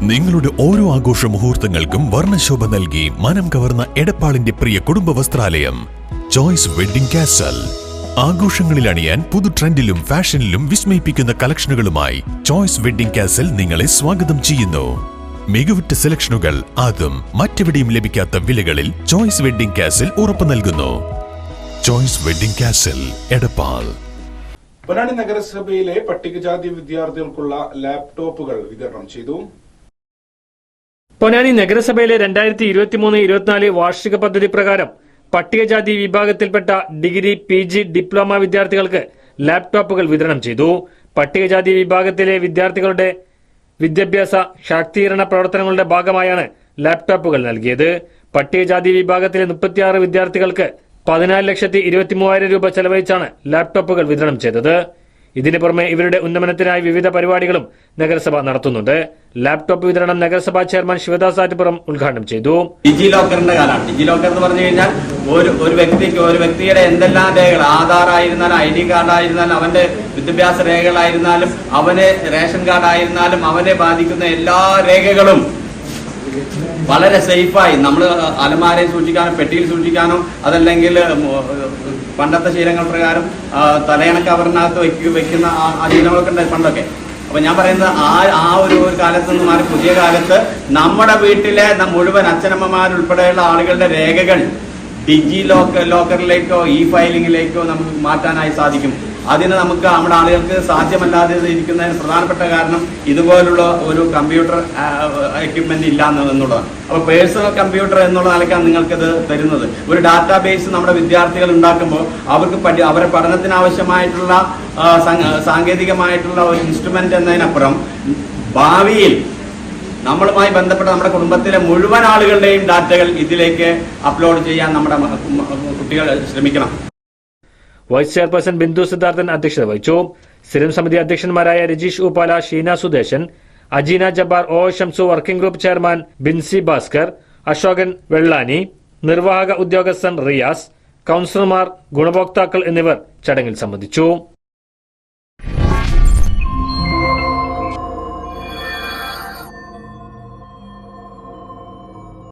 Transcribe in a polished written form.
നിങ്ങളുടെ ഓരോ ആഘോഷ മുഹൂർത്തങ്ങൾക്കും വർണ്ണശോഭ നൽകി മനം കവർന്ന എടപ്പാളിന്റെ പ്രിയ കുടുംബ വസ്ത്രാലയം ചോയ്സ് വെഡ്ഡിംഗ് കാസൽ. ആഘോഷങ്ങളിൽ അണിയാൻ പുതു ട്രെൻഡിലും ഫാഷനിലും വിസ്മയിപ്പിക്കുന്ന കളക്ഷനുകളുമായി ചോയ്സ് വെഡ്ഡിംഗ് കാസൽ നിങ്ങളെ സ്വാഗതം ചെയ്യുന്നു. മികവുറ്റ സെലക്ഷനുകൾ അതും മറ്റെവിടെയും ലഭിക്കാത്ത വിലകളിൽ ചോയ്സ് വെഡ്ഡിംഗ് കാസൽ ഉറപ്പു നൽകുന്നു. Choice wedding castle, Edappal. Ponnani നഗരസഭയിലെ പട്ടികജാതി വിദ്യാർത്ഥികൾക്കുള്ള ലാപ്ടോപ്പുകൾ വിതരണം ചെയ്തു. പൊന്നാനി നഗരസഭയിലെ 2023-24 വാർഷിക പദ്ധതി പ്രകാരം പട്ടികജാതി വിഭാഗത്തിൽപ്പെട്ട ഡിഗ്രി, PG, ഡിപ്ലോമ വിദ്യാർത്ഥികൾക്ക് ലാപ്ടോപ്പുകൾ വിതരണം ചെയ്തു. പട്ടികജാതി വിഭാഗത്തിലെ വിദ്യാർത്ഥികളുടെ വിദ്യാഭ്യാസ ശാക്തീകരണ പ്രവർത്തനങ്ങളുടെ ഭാഗമായാണ് ലാപ്ടോപ്പുകൾ നൽകിയത്. പട്ടികജാതി വിഭാഗത്തിലെ 36 വിദ്യാർത്ഥികൾക്ക് 14,23,000 രൂപ ചെലവഴിച്ചാണ് ലാപ്ടോപ്പുകൾ വിതരണം ചെയ്തത്. ഇതിനു പുറമെ ഇവരുടെ ഉന്നമനത്തിനായി വിവിധ പരിപാടികളും നഗരസഭ നടത്തുന്നുണ്ട്. ലാപ്ടോപ്പ് വിതരണം നഗരസഭാ ചെയർമാൻ ശിവദാസ് ആറ്റുപുറം ഉദ്ഘാടനം ചെയ്തു. ഡിജി ലോക്കറിന്റെ കാലമാണ്. ഡിജി ലോക്കർ എന്ന് പറഞ്ഞു കഴിഞ്ഞാൽ ഒരു വ്യക്തിയുടെ എന്തെല്ലാം രേഖകൾ, ആധാർ ആയിരുന്നാലും ID കാർഡ് ആയിരുന്നാലും അവന്റെ വിദ്യാഭ്യാസ രേഖകളായിരുന്നാലും അവന് റേഷൻ കാർഡ് ആയിരുന്നാലും അവനെ ബാധിക്കുന്ന എല്ലാ രേഖകളും വളരെ സേഫായി നമ്മൾ അലമാരയിൽ സൂക്ഷിക്കാനോ പെട്ടിയിൽ സൂക്ഷിക്കാനോ അതല്ലെങ്കിൽ പണ്ടത്തെ ശീലങ്ങൾ പ്രകാരം തലയണ കവറിനകത്ത് വെക്കുന്ന ആ ശീലങ്ങളൊക്കെ ഉണ്ട് പണ്ടൊക്കെ. അപ്പൊ ഞാൻ പറയുന്നത് ആ ഒരു കാലത്ത് നിന്ന് മാറി പുതിയ കാലത്ത് നമ്മുടെ വീട്ടിലെ മുഴുവൻ അച്ഛനമ്മമാരുൾപ്പെടെയുള്ള ആളുകളുടെ രേഖകൾ ഡിജി ലോക്കറിലേക്കോ ഫയലിംഗിലേക്കോ നമുക്ക് മാറ്റാനായി സാധിക്കും. അതിന് നമുക്ക് നമ്മുടെ ആളുകൾക്ക് സാധ്യമല്ലാതെ ഇരിക്കുന്നതിന് പ്രധാനപ്പെട്ട കാരണം ഇതുപോലുള്ള ഒരു കമ്പ്യൂട്ടർ എക്യുപ്മെന്റ് ഇല്ല എന്നുള്ളതാണ്. അപ്പൊ പേഴ്സണൽ കമ്പ്യൂട്ടർ എന്നുള്ള നിലയ്ക്കാണ് നിങ്ങൾക്കിത് തരുന്നത്. ഒരു ഡാറ്റാബേസ് നമ്മുടെ വിദ്യാർത്ഥികൾ ഉണ്ടാക്കുമ്പോൾ അവർക്ക് അവരുടെ പഠനത്തിനാവശ്യമായിട്ടുള്ള സാങ്കേതികമായിട്ടുള്ള ഒരു ഇൻസ്ട്രുമെന്റ് എന്നതിനപ്പുറം ഭാവിയിൽ നമ്മളുമായി ബന്ധപ്പെട്ട നമ്മുടെ കുടുംബത്തിലെ മുഴുവൻ ആളുകളുടെയും ഡാറ്റകൾ ഇതിലേക്ക് അപ്ലോഡ് ചെയ്യാൻ നമ്മുടെ കുട്ടികൾ ശ്രമിക്കണം. വൈസ് ചെയർപേഴ്സൺ ബിന്ദു സിദ്ധാർത്ഥൻ അധ്യക്ഷത വഹിച്ചു. സ്ഥിരം സമിതി അധ്യക്ഷന്മാരായ Rajeesh Uppala, Sheena Sudheshan, Ajeena Jabbar, O Shamsu, working group chairman Binsy Bhaskar, Ashokan Vellani, നിർവാഹക ഉദ്യോഗസ്ഥൻ റിയാസ്, കൌൺസിലർമാർ, ഗുണഭോക്താക്കൾ എന്നിവർ ചടങ്ങിൽ സംബന്ധിച്ചു.